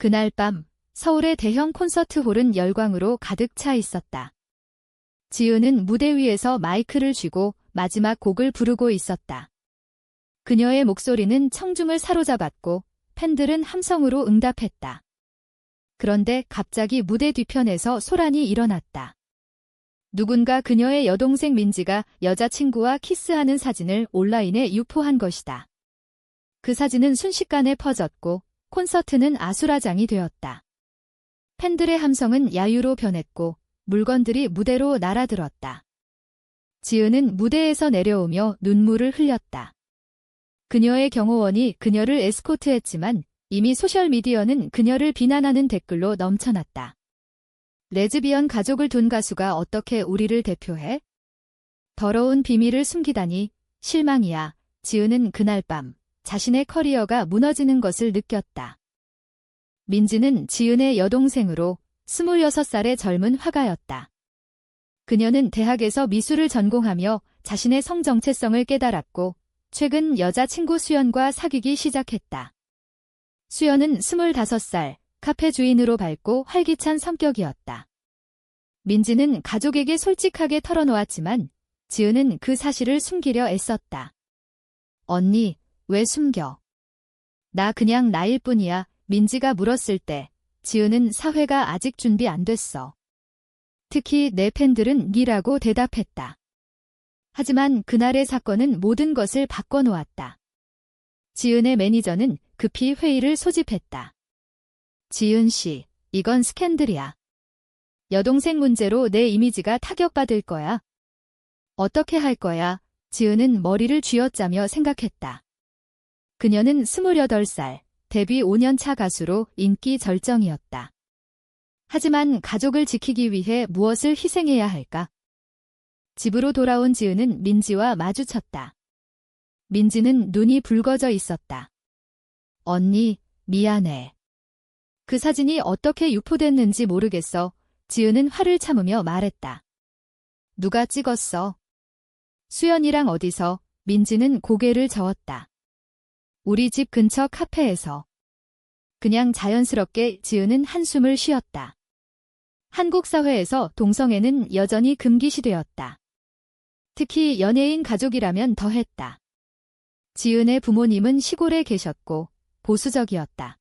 그날 밤 서울의 대형 콘서트홀은 열광으로 가득 차 있었다. 지은은 무대 위에서 마이크를 쥐고 마지막 곡을 부르고 있었다. 그녀의 목소리는 청중을 사로잡았고 팬들은 함성으로 응답했다. 그런데 갑자기 무대 뒤편에서 소란이 일어났다. 누군가 그녀의 여동생 민지가 여자친구와 키스하는 사진을 온라인에 유포한 것이다. 그 사진은 순식간에 퍼졌고 콘서트는 아수라장이 되었다. 팬들의 함성은 야유로 변했고 물건들이 무대로 날아들었다. 지은은 무대에서 내려오며 눈물을 흘렸다. 그녀의 경호원이 그녀를 에스코트했지만 이미 소셜미디어는 그녀를 비난하는 댓글로 넘쳐났다. 레즈비언 가족을 둔 가수가 어떻게 우리를 대표해? 더러운 비밀을 숨기다니 실망이야. 지은은 그날 밤 자신의 커리어가 무너지는 것을 느꼈다. 민지는 지은의 여동생으로 26살의 젊은 화가였다. 그녀는 대학에서 미술을 전공하며 자신의 성 정체성을 깨달았고 최근 여자친구 수연과 사귀기 시작했다. 수연은 25살, 카페 주인으로 밝고 활기찬 성격이었다. 민지는 가족에게 솔직하게 털어놓았지만 지은은 그 사실을 숨기려 애썼다. 언니, 왜 숨겨? 나 그냥 나일 뿐이야. 민지가 물었을 때 지은은 사회가 아직 준비 안 됐어. 특히 내 팬들은 니라고 대답했다. 하지만 그날의 사건은 모든 것을 바꿔놓았다. 지은의 매니저는 급히 회의를 소집했다. 지은 씨, 이건 스캔들이야. 여동생 문제로 내 이미지가 타격받을 거야. 어떻게 할 거야? 지은은 머리를 쥐어짜며 생각했다. 그녀는 28살, 데뷔 5년차 가수로 인기 절정이었다. 하지만 가족을 지키기 위해 무엇을 희생해야 할까? 집으로 돌아온 지은은 민지와 마주쳤다. 민지는 눈이 붉어져 있었다. 언니, 미안해. 그 사진이 어떻게 유포됐는지 모르겠어. 지은은 화를 참으며 말했다. 누가 찍었어? 수연이랑 어디서? 민지는 고개를 저었다. 우리 집 근처 카페에서. 그냥 자연스럽게 지은은 한숨을 쉬었다. 한국 사회에서 동성애는 여전히 금기시되었다. 특히 연예인 가족이라면 더했다. 지은의 부모님은 시골에 계셨고 보수적이었다.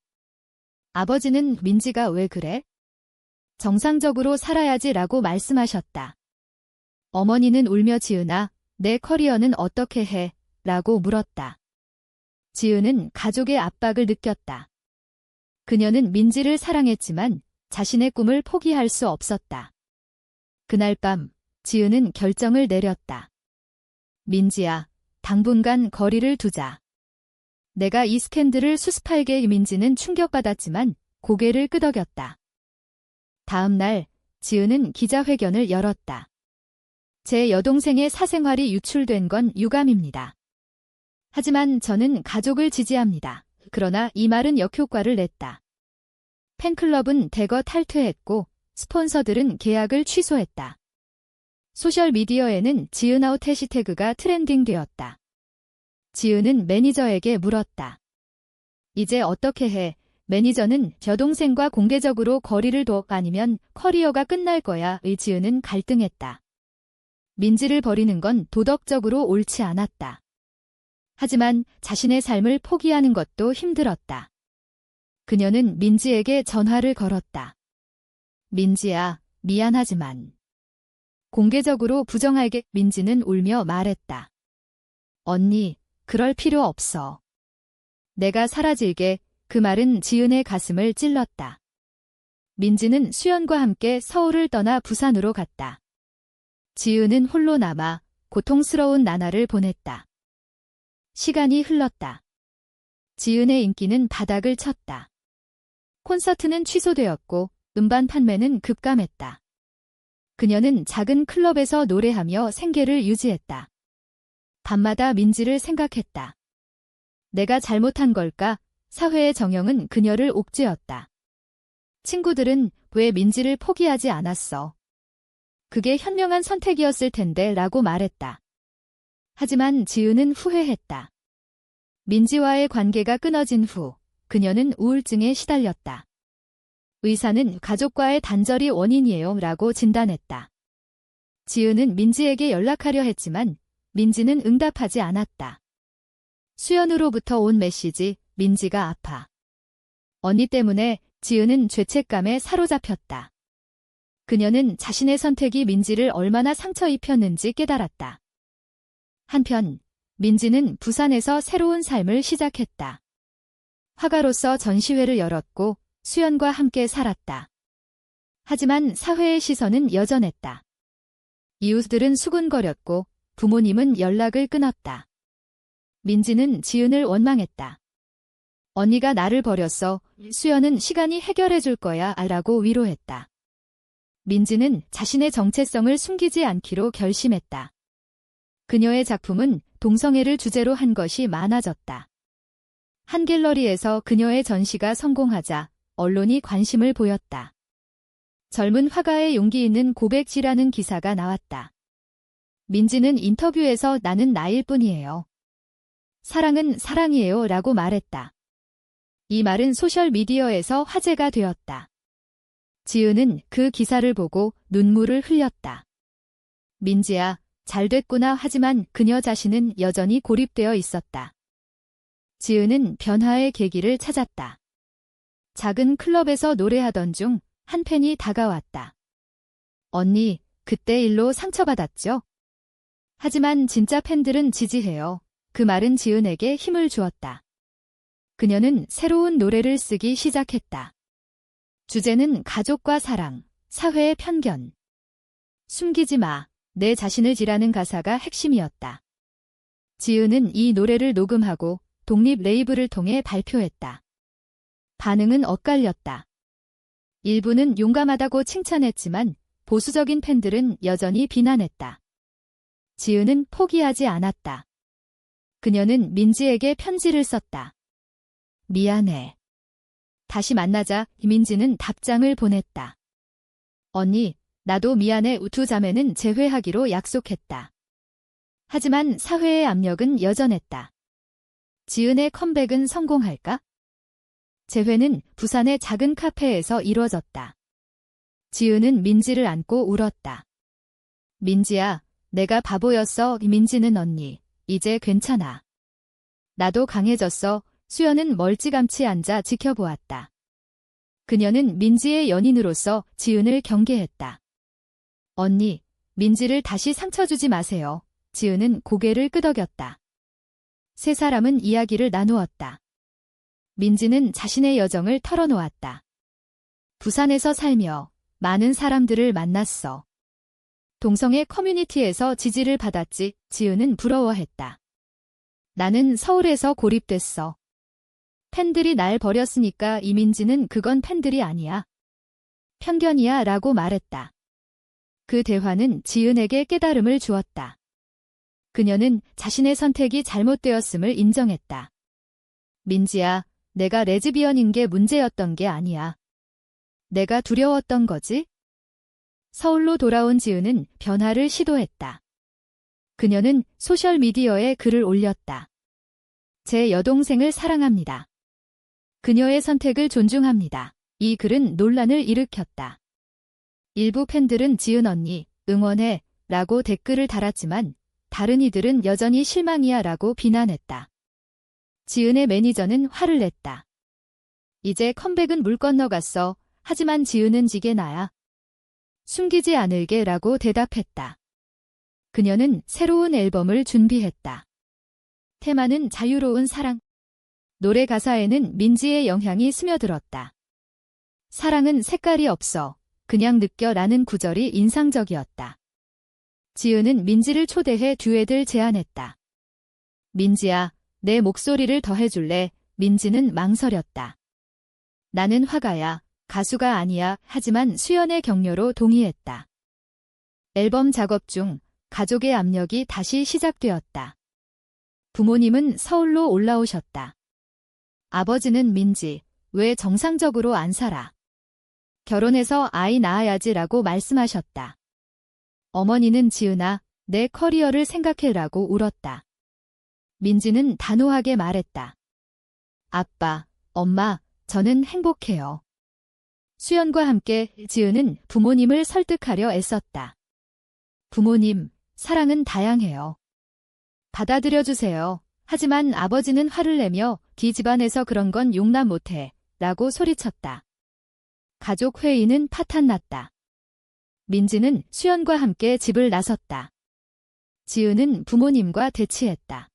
아버지는 민지가 왜 그래? 정상적으로 살아야지라고 말씀하셨다. 어머니는 울며 지은아, 내 커리어는 어떻게 해? 라고 물었다. 지은은 가족의 압박을 느꼈다. 그녀는 민지를 사랑했지만 자신의 꿈을 포기할 수 없었다. 그날 밤 지은은 결정을 내렸다. 민지야, 당분간 거리를 두자. 내가 이 스캔들을 수습할게. 민지는 충격받았지만 고개를 끄덕였다. 다음 날 지은은 기자회견을 열었다. 제 여동생의 사생활이 유출된 건 유감입니다. 하지만 저는 가족을 지지합니다. 그러나 이 말은 역효과를 냈다. 팬클럽은 대거 탈퇴했고 스폰서들은 계약을 취소했다. 소셜미디어에는 지은아웃 해시태그가 트렌딩되었다. 지은은 매니저에게 물었다. 이제 어떻게 해? 매니저는 여동생과 공개적으로 거리를 둬 아니면 커리어가 끝날 거야. 지은은 갈등했다. 민지를 버리는 건 도덕적으로 옳지 않았다. 하지만 자신의 삶을 포기하는 것도 힘들었다. 그녀는 민지에게 전화를 걸었다. 민지야, 미안하지만. 공개적으로 부정할게. 민지는 울며 말했다. 언니, 그럴 필요 없어. 내가 사라질게. 그 말은 지은의 가슴을 찔렀다. 민지는 수연과 함께 서울을 떠나 부산으로 갔다. 지은은 홀로 남아 고통스러운 나날을 보냈다. 시간이 흘렀다. 지은의 인기는 바닥을 쳤다. 콘서트는 취소되었고 음반 판매는 급감했다. 그녀는 작은 클럽에서 노래하며 생계를 유지했다. 밤마다 민지를 생각했다. 내가 잘못한 걸까? 사회의 정형은 그녀를 옥죄었다. 친구들은 왜 민지를 포기하지 않았어? 그게 현명한 선택이었을 텐데 라고 말했다. 하지만 지은은 후회했다. 민지와의 관계가 끊어진 후 그녀는 우울증에 시달렸다. 의사는 가족과의 단절이 원인이에요 라고 진단했다. 지은은 민지에게 연락하려 했지만 민지는 응답하지 않았다. 수연으로부터 온 메시지, 민지가 아파. 언니 때문에 지은은 죄책감에 사로잡혔다. 그녀는 자신의 선택이 민지를 얼마나 상처 입혔는지 깨달았다. 한편 민지는 부산에서 새로운 삶을 시작했다. 화가로서 전시회를 열었고 수연과 함께 살았다. 하지만 사회의 시선은 여전했다. 이웃들은 수군거렸고 부모님은 연락을 끊었다. 민지는 지은을 원망했다. 언니가 나를 버렸어. 수연은 시간이 해결해 줄 거야 라고 위로했다. 민지는 자신의 정체성을 숨기지 않기로 결심했다. 그녀의 작품은 동성애를 주제로 한 것이 많아졌다. 한 갤러리에서 그녀의 전시가 성공하자 언론이 관심을 보였다. 젊은 화가의 용기 있는 고백지라는 기사가 나왔다. 민지는 인터뷰에서 나는 나일 뿐이에요. 사랑은 사랑이에요 라고 말했다. 이 말은 소셜미디어에서 화제가 되었다. 지은은 그 기사를 보고 눈물을 흘렸다. 민지야, 잘 됐구나 하지만 그녀 자신은 여전히 고립되어 있었다. 지은은 변화의 계기를 찾았다. 작은 클럽에서 노래하던 중 한 팬이 다가왔다. 언니, 그때 일로 상처받았죠? 하지만 진짜 팬들은 지지해요. 그 말은 지은에게 힘을 주었다. 그녀는 새로운 노래를 쓰기 시작했다. 주제는 가족과 사랑, 사회의 편견. 숨기지 마, 내 자신을 지라는 가사가 핵심이었다. 지은은 이 노래를 녹음하고 독립 레이블을 통해 발표했다. 반응은 엇갈렸다. 일부는 용감하다고 칭찬했지만 보수적인 팬들은 여전히 비난했다. 지은은 포기하지 않았다. 그녀는 민지에게 편지를 썼다. 미안해. 다시 만나자. 민지는 답장을 보냈다. 언니, 나도 미안해. 두 자매는 재회하기로 약속했다. 하지만 사회의 압력은 여전했다. 지은의 컴백은 성공할까? 재회는 부산의 작은 카페에서 이뤄졌다. 지은은 민지를 안고 울었다. 민지야, 내가 바보였어. 민지는 언니, 이제 괜찮아. 나도 강해졌어. 수연은 멀찌감치 앉아 지켜보았다. 그녀는 민지의 연인으로서 지은을 경계했다. 언니, 민지를 다시 상처 주지 마세요. 지은은 고개를 끄덕였다. 세 사람은 이야기를 나누었다. 민지는 자신의 여정을 털어놓았다. 부산에서 살며 많은 사람들을 만났어. 동성애 커뮤니티에서 지지를 받았지. 지은은 부러워했다. 나는 서울에서 고립됐어. 팬들이 날 버렸으니까. 이민지는 그건 팬들이 아니야. 편견이야 라고 말했다. 그 대화는 지은에게 깨달음을 주었다. 그녀는 자신의 선택이 잘못되었음을 인정했다. 민지야, 내가 레즈비언인 게 문제였던 게 아니야. 내가 두려웠던 거지? 서울로 돌아온 지은은 변화를 시도했다. 그녀는 소셜미디어에 글을 올렸다. 제 여동생을 사랑합니다. 그녀의 선택을 존중합니다. 이 글은 논란을 일으켰다. 일부 팬들은 지은 언니, 응원해 라고 댓글을 달았지만 다른 이들은 여전히 실망이야 라고 비난했다. 지은의 매니저는 화를 냈다. 이제 컴백은 물 건너갔어. 하지만 지은은 지게 나야. 숨기지 않을게 라고 대답했다. 그녀는 새로운 앨범을 준비했다. 테마는 자유로운 사랑. 노래 가사에는 민지의 영향이 스며들었다. 사랑은 색깔이 없어. 그냥 느껴 라는 구절이 인상적이었다. 지은은 민지를 초대해 듀엣을 제안했다. 민지야, 내 목소리를 더해줄래? 민지는 망설였다. 나는 화가야, 가수가 아니야. 하지만 수연의 격려로 동의했다. 앨범 작업 중 가족의 압력이 다시 시작되었다. 부모님은 서울로 올라오셨다. 아버지는 민지, 왜 정상적으로 안 살아? 결혼해서 아이 낳아야지라고 말씀하셨다. 어머니는 지은아, 내 커리어를 생각해라고 울었다. 민지는 단호하게 말했다. 아빠, 엄마, 저는 행복해요. 수연과 함께 지은은 부모님을 설득하려 애썼다. 부모님, 사랑은 다양해요. 받아들여주세요. 하지만 아버지는 화를 내며 네 집안에서 그런 건 용납 못해 라고 소리쳤다. 가족 회의는 파탄났다. 민지는 수연과 함께 집을 나섰다. 지은은 부모님과 대치했다.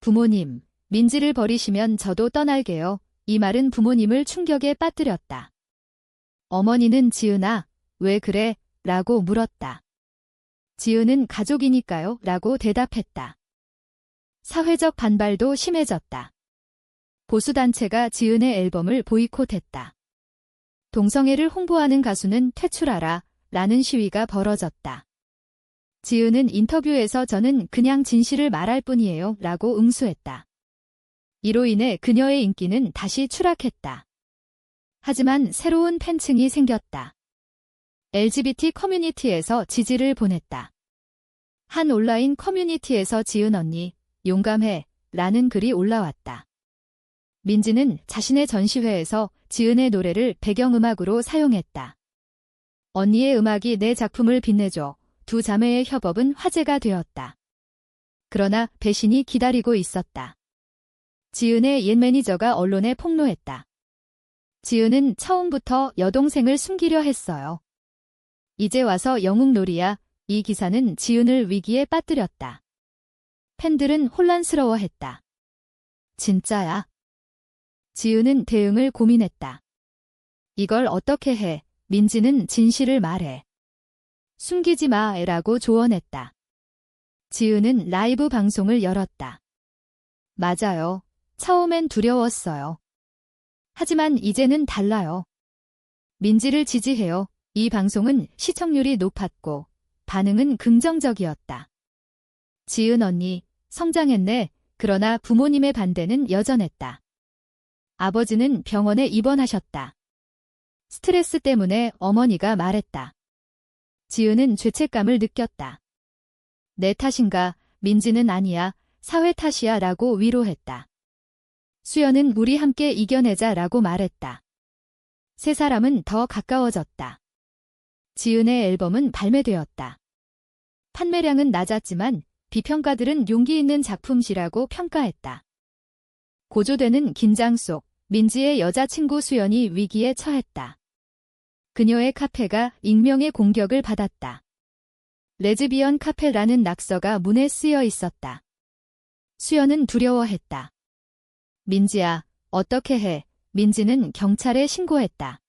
부모님, 민지를 버리시면 저도 떠날게요. 이 말은 부모님을 충격에 빠뜨렸다. 어머니는 지은아, 왜 그래? 라고 물었다. 지은은 가족이니까요. 라고 대답했다. 사회적 반발도 심해졌다. 보수단체가 지은의 앨범을 보이콧했다. 동성애를 홍보하는 가수는 퇴출하라 라는 시위가 벌어졌다. 지은은 인터뷰에서 저는 그냥 진실을 말할 뿐이에요 라고 응수했다. 이로 인해 그녀의 인기는 다시 추락했다. 하지만 새로운 팬층이 생겼다. LGBT 커뮤니티에서 지지를 보냈다. 한 온라인 커뮤니티에서 지은 언니, 용감해 라는 글이 올라왔다. 민지는 자신의 전시회에서 지은의 노래를 배경음악으로 사용했다. 언니의 음악이 내 작품을 빛내줘. 두 자매의 협업은 화제가 되었다. 그러나 배신이 기다리고 있었다. 지은의 옛 매니저가 언론에 폭로했다. 지은은 처음부터 여동생을 숨기려 했어요. 이제 와서 영웅놀이야. 이 기사는 지은을 위기에 빠뜨렸다. 팬들은 혼란스러워했다. 진짜야? 지은은 대응을 고민했다. 이걸 어떻게 해? 민지는 진실을 말해. 숨기지 마라고 조언했다. 지은은 라이브 방송을 열었다. 맞아요. 처음엔 두려웠어요. 하지만 이제는 달라요. 민지를 지지해요. 이 방송은 시청률이 높았고 반응은 긍정적이었다. 지은 언니, 성장했네. 그러나 부모님의 반대는 여전했다. 아버지는 병원에 입원하셨다. 스트레스 때문에 어머니가 말했다. 지은은 죄책감을 느꼈다. 내 탓인가? 민지는 아니야. 사회 탓이야 라고 위로했다. 수연은 우리 함께 이겨내자 라고 말했다. 세 사람은 더 가까워졌다. 지은의 앨범은 발매되었다. 판매량은 낮았지만 비평가들은 용기 있는 작품이라고 평가했다. 고조되는 긴장 속 민지의 여자친구 수연이 위기에 처했다. 그녀의 카페가 익명의 공격을 받았다. 레즈비언 카페라는 낙서가 문에 쓰여 있었다. 수연은 두려워했다. 민지야, 어떻게 해? 민지는 경찰에 신고했다.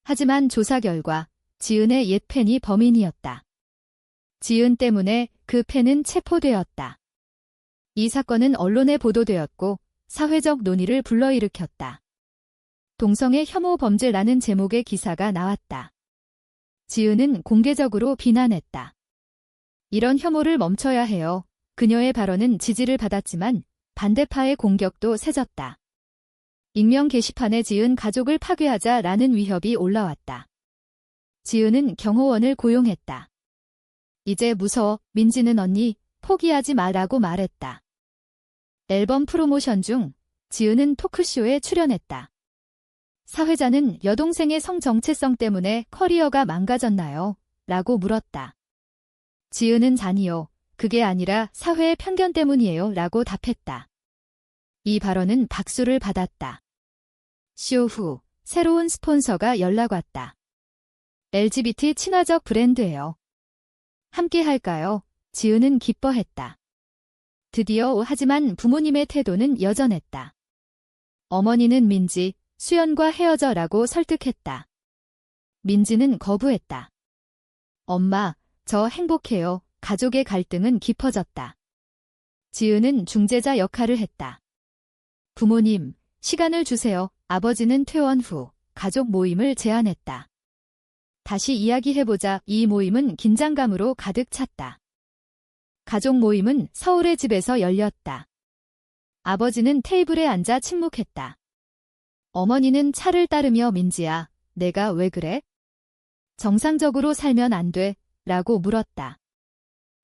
하지만 조사 결과 지은의 옛 팬이 범인이었다. 지은 때문에 그 팬은 체포되었다. 이 사건은 언론에 보도되었고 사회적 논의를 불러일으켰다. 동성애 혐오 범죄라는 제목의 기사가 나왔다. 지은은 공개적으로 비난했다. 이런 혐오를 멈춰야 해요. 그녀의 발언은 지지를 받았지만 반대파의 공격도 세졌다. 익명 게시판에 지은 가족을 파괴하자라는 위협이 올라왔다. 지은은 경호원을 고용했다. 이제 무서워. 민지는 언니, 포기하지 마라고 말했다. 앨범 프로모션 중 지은은 토크쇼에 출연했다. 사회자는 여동생의 성 정체성 때문에 커리어가 망가졌나요? 라고 물었다. 지은은 아니요. 그게 아니라 사회의 편견 때문이에요. 라고 답했다. 이 발언은 박수를 받았다. 쇼 후 새로운 스폰서가 연락 왔다. LGBT 친화적 브랜드예요. 함께 할까요? 지은은 기뻐했다. 드디어. 하지만 부모님의 태도는 여전했다. 어머니는 민지, 수연과 헤어져라고 설득했다. 민지는 거부했다. 엄마, 저 행복해요. 가족의 갈등은 깊어졌다. 지은은 중재자 역할을 했다. 부모님, 시간을 주세요. 아버지는 퇴원 후 가족 모임을 제안했다. 다시 이야기해보자. 이 모임은 긴장감으로 가득 찼다. 가족 모임은 서울의 집에서 열렸다. 아버지는 테이블에 앉아 침묵했다. 어머니는 차를 따르며 민지야, 내가 왜 그래? 정상적으로 살면 안 돼? 라고 물었다.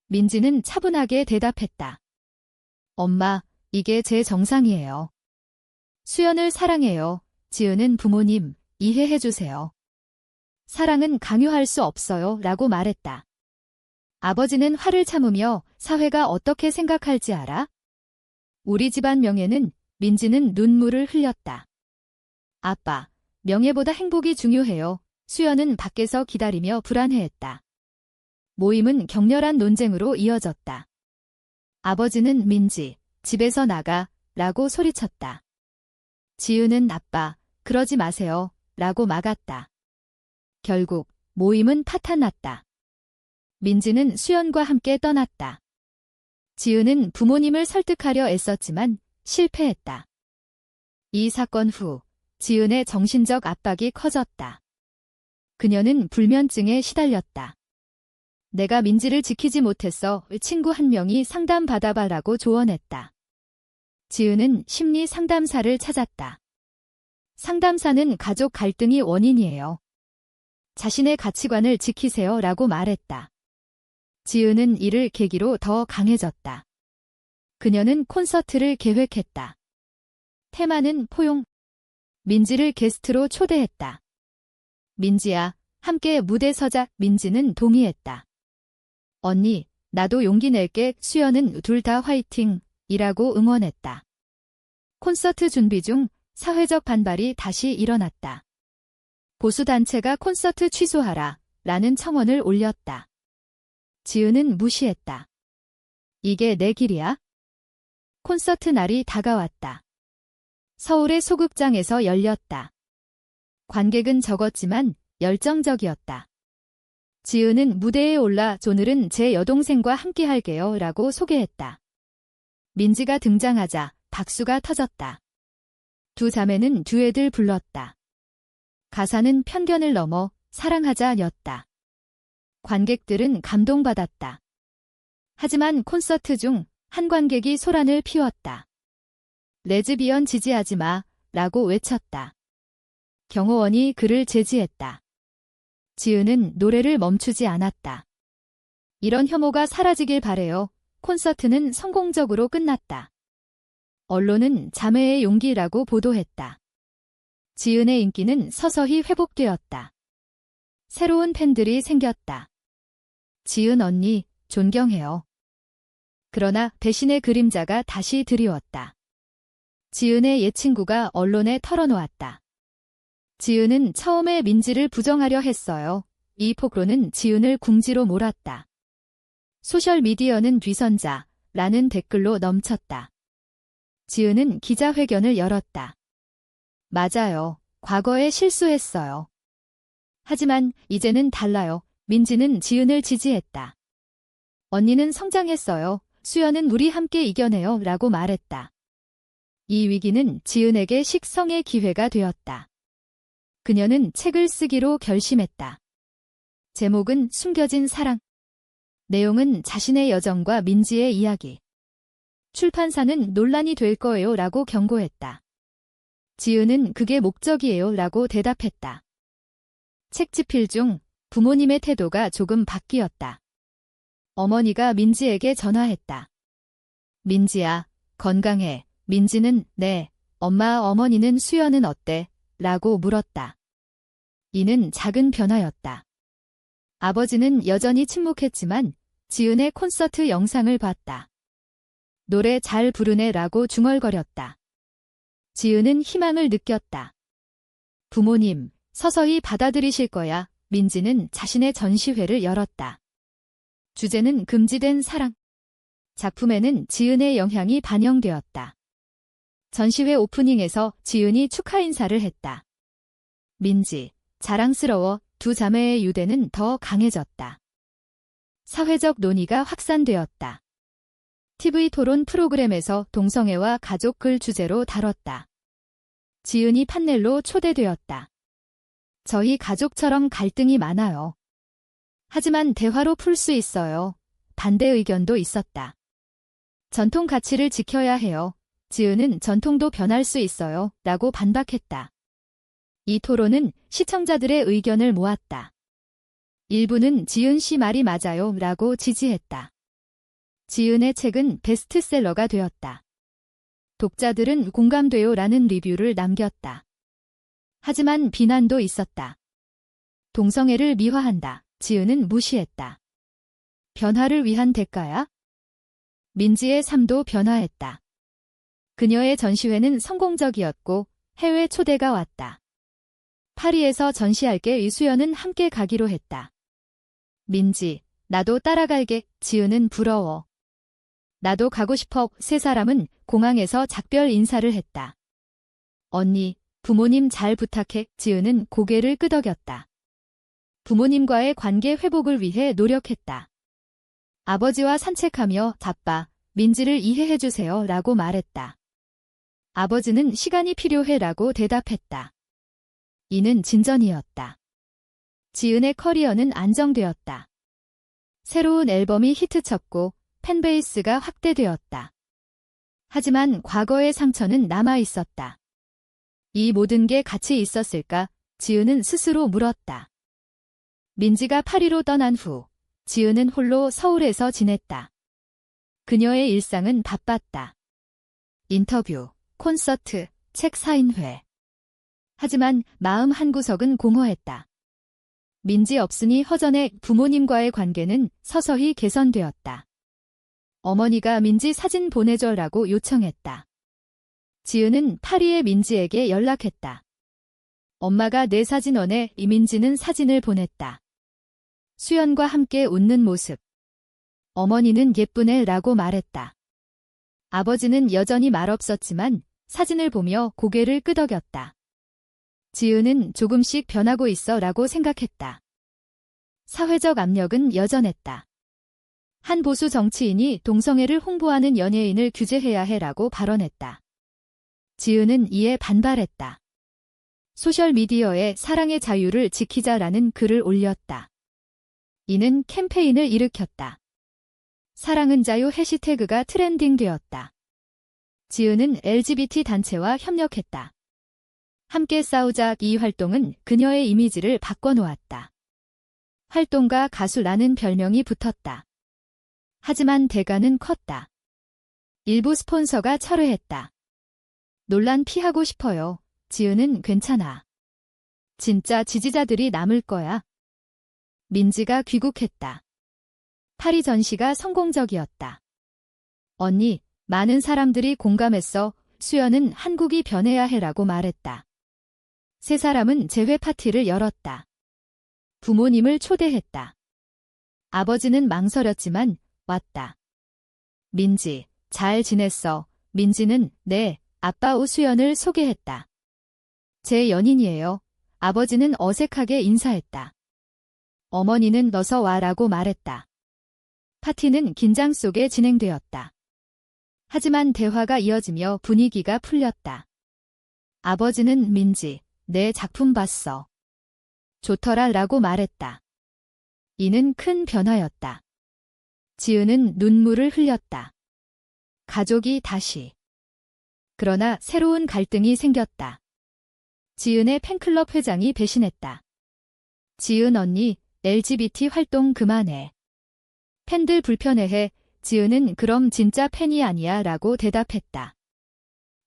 민지는 차분하게 대답했다. 엄마, 이게 제 정상이에요. 수연을 사랑해요. 지은은 부모님, 이해해주세요. 사랑은 강요할 수 없어요. 라고 말했다. 아버지는 화를 참으며 사회가 어떻게 생각할지 알아? 우리 집안 명예는 민지는 눈물을 흘렸다. 아빠, 명예보다 행복이 중요해요. 수연은 밖에서 기다리며 불안해했다. 모임은 격렬한 논쟁으로 이어졌다. 아버지는 민지, 집에서 나가, 라고 소리쳤다. 지은은 아빠, 그러지 마세요, 라고 막았다. 결국 모임은 파탄났다. 민지는 수연과 함께 떠났다. 지은은 부모님을 설득하려 애썼지만 실패했다. 이 사건 후 지은의 정신적 압박이 커졌다. 그녀는 불면증에 시달렸다. 내가 민지를 지키지 못했어. 친구 한 명이 상담 받아봐라고 조언했다. 지은은 심리 상담사를 찾았다. 상담사는 가족 갈등이 원인이에요. 자신의 가치관을 지키세요 라고 말했다. 지은은 이를 계기로 더 강해졌다. 그녀는 콘서트를 계획했다. 테마는 포용. 민지를 게스트로 초대했다. 민지야, 함께 무대 서자. 민지는 동의했다. 언니, 나도 용기 낼게. 수연은 둘 다 화이팅! 이라고 응원했다. 콘서트 준비 중 사회적 반발이 다시 일어났다. 보수단체가 콘서트 취소하라 라는 청원을 올렸다. 지은은 무시했다. 이게 내 길이야? 콘서트 날이 다가왔다. 서울의 소극장에서 열렸다. 관객은 적었지만 열정적이었다. 지은은 무대에 올라 오늘은 제 여동생과 함께 할게요 라고 소개했다. 민지가 등장하자 박수가 터졌다. 두 자매는 듀엣을 불렀다. 가사는 편견을 넘어 사랑하자였다. 관객들은 감동받았다. 하지만 콘서트 중 한 관객이 소란을 피웠다. 레즈비언 지지하지 마 라고 외쳤다. 경호원이 그를 제지했다. 지은은 노래를 멈추지 않았다. 이런 혐오가 사라지길 바래요. 콘서트는 성공적으로 끝났다. 언론은 자매의 용기라고 보도했다. 지은의 인기는 서서히 회복되었다. 새로운 팬들이 생겼다. 지은 언니, 존경해요. 그러나 배신의 그림자가 다시 드리웠다. 지은의 옛 친구가 언론에 털어놓았다. 지은은 처음에 민지를 부정하려 했어요. 이 폭로는 지은을 궁지로 몰았다. 소셜미디어는 뒤선자라는 댓글로 넘쳤다. 지은은 기자회견을 열었다. 맞아요. 과거에 실수했어요. 하지만 이제는 달라요. 민지는 지은을 지지했다. 언니는 성장했어요. 수연은 우리 함께 이겨내요 라고 말했다. 이 위기는 지은에게 식성의 기회가 되었다. 그녀는 책을 쓰기로 결심했다. 제목은 숨겨진 사랑. 내용은 자신의 여정과 민지의 이야기. 출판사는 논란이 될 거예요 라고 경고했다. 지은은 그게 목적이에요 라고 대답했다. 책 집필 중 부모님의 태도가 조금 바뀌었다. 어머니가 민지에게 전화했다. 민지야, 건강해. 민지는 네, 엄마 어머니는 수연은 어때? 라고 물었다. 이는 작은 변화였다. 아버지는 여전히 침묵했지만 지은의 콘서트 영상을 봤다. 노래 잘 부르네 라고 중얼거렸다. 지은은 희망을 느꼈다. 부모님, 서서히 받아들이실 거야. 민지는 자신의 전시회를 열었다. 주제는 금지된 사랑. 작품에는 지은의 영향이 반영되었다. 전시회 오프닝에서 지은이 축하 인사를 했다. 민지, 자랑스러워. 두 자매의 유대는 더 강해졌다. 사회적 논의가 확산되었다. TV 토론 프로그램에서 동성애와 가족글 주제로 다뤘다. 지은이 판넬로 초대되었다. 저희 가족처럼 갈등이 많아요. 하지만 대화로 풀 수 있어요. 반대 의견도 있었다. 전통 가치를 지켜야 해요. 지은은 전통도 변할 수 있어요. 라고 반박했다. 이 토론은 시청자들의 의견을 모았다. 일부는 지은 씨 말이 맞아요. 라고 지지했다. 지은의 책은 베스트셀러가 되었다. 독자들은 공감돼요. 라는 리뷰를 남겼다. 하지만 비난도 있었다. 동성애를 미화한다. 지은은 무시했다. 변화를 위한 대가야? 민지의 삶도 변화했다. 그녀의 전시회는 성공적이었고 해외 초대가 왔다. 파리에서 전시할게 수연은 함께 가기로 했다. 민지, 나도 따라갈게. 지은은 부러워. 나도 가고 싶어. 세 사람은 공항에서 작별 인사를 했다. 언니, 부모님 잘 부탁해. 지은은 고개를 끄덕였다. 부모님과의 관계 회복을 위해 노력했다. 아버지와 산책하며 바빠. 민지를 이해해주세요 라고 말했다. 아버지는 시간이 필요해라고 대답했다. 이는 진전이었다. 지은의 커리어는 안정되었다. 새로운 앨범이 히트쳤고 팬베이스가 확대되었다. 하지만 과거의 상처는 남아있었다. 이 모든 게 같이 있었을까? 지은은 스스로 물었다. 민지가 파리로 떠난 후 지은은 홀로 서울에서 지냈다. 그녀의 일상은 바빴다. 인터뷰, 콘서트, 책 사인회. 하지만 마음 한구석은 공허했다. 민지 없으니 허전해. 부모님과의 관계는 서서히 개선되었다. 어머니가 민지 사진 보내줘라고 요청했다. 지은은 파리의 민지에게 연락했다. 엄마가 내 사진원에 이민지는 사진을 보냈다. 수연과 함께 웃는 모습. 어머니는 예쁘네 라고 말했다. 아버지는 여전히 말없었지만 사진을 보며 고개를 끄덕였다. 지은은 조금씩 변하고 있어 라고 생각했다. 사회적 압력은 여전했다. 한 보수 정치인이 동성애를 홍보하는 연예인을 규제해야 해라고 발언했다. 지은은 이에 반발했다. 소셜미디어에 사랑의 자유를 지키자라는 글을 올렸다. 이는 캠페인을 일으켰다. 사랑은 자유 해시태그가 트렌딩되었다. 지은은 LGBT 단체와 협력했다. 함께 싸우자. 이 활동은 그녀의 이미지를 바꿔놓았다. 활동가 가수라는 별명이 붙었다. 하지만 대가는 컸다. 일부 스폰서가 철회했다. 논란 피하고 싶어요. 지은은 괜찮아. 진짜 지지자들이 남을 거야. 민지가 귀국했다. 파리 전시가 성공적이었다. 언니, 많은 사람들이 공감했어. 수연은 한국이 변해야 해라고 말했다. 세 사람은 재회 파티를 열었다. 부모님을 초대했다. 아버지는 망설였지만 왔다. 민지, 잘 지냈어. 민지는 네, 아빠 우수연을 소개했다. 제 연인이에요. 아버지는 어색하게 인사했다. 어머니는 어서 와라고 말했다. 파티는 긴장 속에 진행되었다. 하지만 대화가 이어지며 분위기가 풀렸다. 아버지는 민지, 내 작품 봤어. 좋더라 라고 말했다. 이는 큰 변화였다. 지은은 눈물을 흘렸다. 가족이 다시. 그러나 새로운 갈등이 생겼다. 지은의 팬클럽 회장이 배신했다. 지은 언니, LGBT 활동 그만해. 팬들 불편해해. 지은은 그럼 진짜 팬이 아니야 라고 대답했다.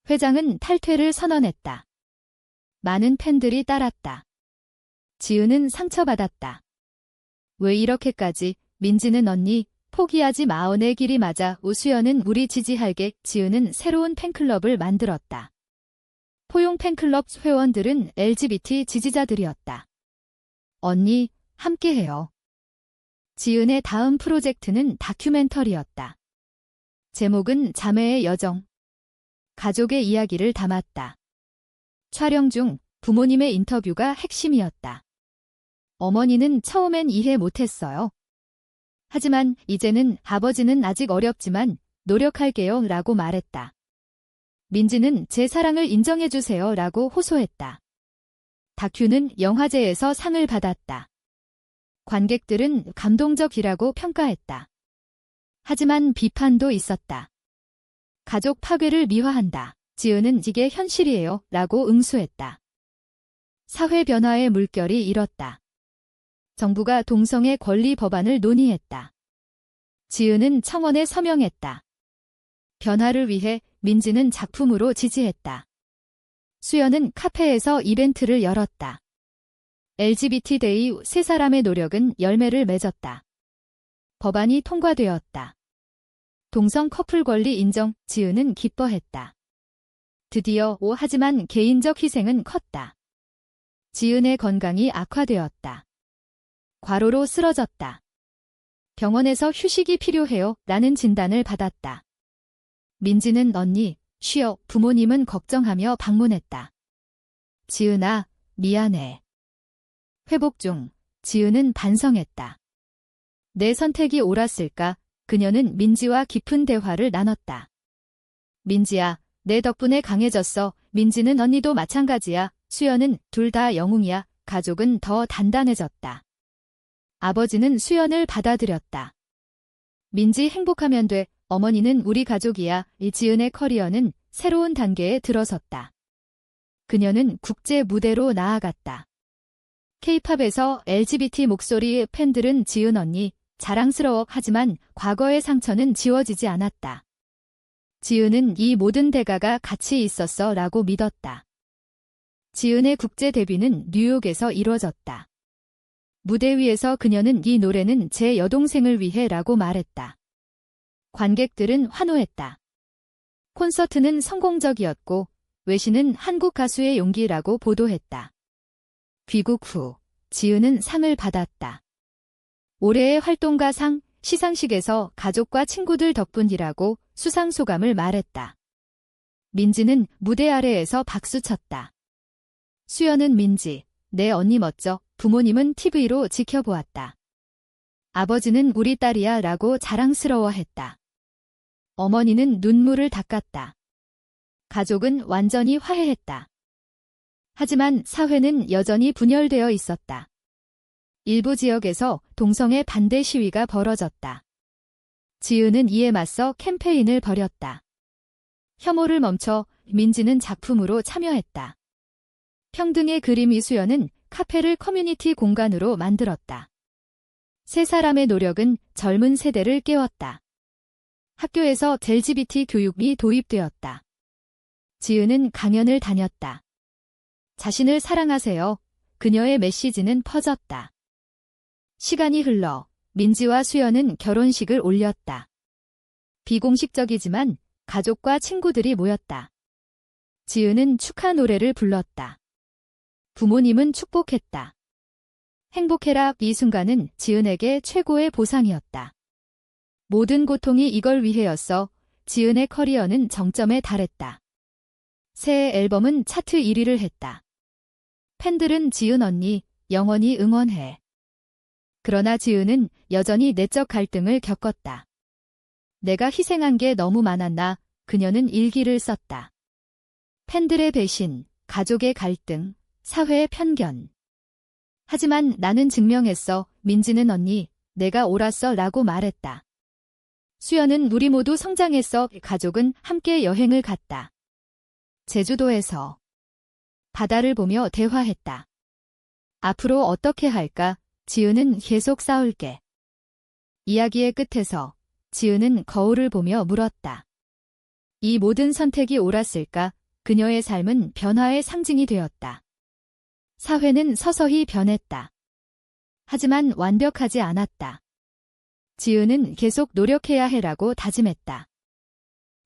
회장은 탈퇴를 선언했다. 많은 팬들이 따랐다. 지은은 상처받았다. 왜 이렇게까지? 민지는 언니, 포기하지 마. 내 길이 맞아. 우수연은 우리 지지할게. 지은은 새로운 팬클럽을 만들었다. 포용 팬클럽 회원들은 LGBT 지지자들이었다. 언니, 함께해요. 지은의 다음 프로젝트는 다큐멘터리였다. 제목은 자매의 여정. 가족의 이야기를 담았다. 촬영 중 부모님의 인터뷰가 핵심이었다. 어머니는 처음엔 이해 못했어요. 하지만 이제는 아버지는 아직 어렵지만 노력할게요 라고 말했다. 민지는 제 사랑을 인정해주세요 라고 호소했다. 다큐는 영화제에서 상을 받았다. 관객들은 감동적이라고 평가했다. 하지만 비판도 있었다. 가족 파괴를 미화한다. 지은은 이게 현실이에요 라고 응수했다. 사회 변화의 물결이 일었다. 정부가 동성애 권리 법안을 논의했다. 지은은 청원에 서명했다. 변화를 위해 민지는 작품으로 지지했다. 수연은 카페에서 이벤트를 열었다. LGBT 데이 세 사람의 노력은 열매를 맺었다. 법안이 통과되었다. 동성 커플 권리 인정, 지은은 기뻐했다. 드디어 하지만 개인적 희생은 컸다. 지은의 건강이 악화되었다. 과로로 쓰러졌다. 병원에서 휴식이 필요해요 라는 진단을 받았다. 민지는 언니, 쉬어, 부모님은 걱정하며 방문했다. 지은아, 미안해. 회복 중, 지은은 반성했다. 내 선택이 옳았을까? 그녀는 민지와 깊은 대화를 나눴다. 민지야, 내 덕분에 강해졌어. 민지는 언니도 마찬가지야. 수연은 둘 다 영웅이야. 가족은 더 단단해졌다. 아버지는 수연을 받아들였다. 민지 행복하면 돼. 어머니는 우리 가족이야. 지은의 커리어는 새로운 단계에 들어섰다. 그녀는 국제 무대로 나아갔다. K-팝에서 LGBT 목소리의 팬들은 지은 언니, 자랑스러워 하지만 과거의 상처는 지워지지 않았다. 지은은 이 모든 대가가 가치 있었어 라고 믿었다. 지은의 국제 데뷔는 뉴욕에서 이루어졌다. 무대 위에서 그녀는 이 노래는 제 여동생을 위해 라고 말했다. 관객들은 환호했다. 콘서트는 성공적이었고 외신은 한국 가수의 용기라고 보도했다. 귀국 후 지은은 상을 받았다. 올해의 활동가 상, 시상식에서 가족과 친구들 덕분이라고 수상 소감을 말했다. 민지는 무대 아래에서 박수쳤다. 수연은 민지, 내 언니 멋져. 부모님은 TV로 지켜보았다. 아버지는 우리 딸이야 라고 자랑스러워했다. 어머니는 눈물을 닦았다. 가족은 완전히 화해했다. 하지만 사회는 여전히 분열되어 있었다. 일부 지역에서 동성애 반대 시위가 벌어졌다. 지은은 이에 맞서 캠페인을 벌였다. 혐오를 멈춰 민지는 작품으로 참여했다. 평등의 그림 이수연은 카페를 커뮤니티 공간으로 만들었다. 세 사람의 노력은 젊은 세대를 깨웠다. 학교에서 LGBT 교육이 도입되었다. 지은은 강연을 다녔다. 자신을 사랑하세요. 그녀의 메시지는 퍼졌다. 시간이 흘러 민지와 수연은 결혼식을 올렸다. 비공식적이지만 가족과 친구들이 모였다. 지은은 축하 노래를 불렀다. 부모님은 축복했다. 행복해라. 이 순간은 지은에게 최고의 보상이었다. 모든 고통이 이걸 위해였어. 지은의 커리어는 정점에 달했다. 새 앨범은 차트 1위를 했다. 팬들은 지은 언니, 영원히 응원해. 그러나 지은은 여전히 내적 갈등을 겪었다. 내가 희생한 게 너무 많았나? 그녀는 일기를 썼다. 팬들의 배신, 가족의 갈등, 사회의 편견. 하지만 나는 증명했어. 민지는 언니, 내가 옳았어 라고 말했다. 수연은 우리 모두 성장했어. 가족은 함께 여행을 갔다. 제주도에서 바다를 보며 대화했다. 앞으로 어떻게 할까? 지은은 계속 싸울게. 이야기의 끝에서 지은은 거울을 보며 물었다. 이 모든 선택이 옳았을까? 그녀의 삶은 변화의 상징이 되었다. 사회는 서서히 변했다. 하지만 완벽하지 않았다. 지은은 계속 노력해야 해라고 다짐했다.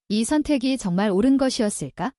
이 선택이 정말 옳은 것이었을까?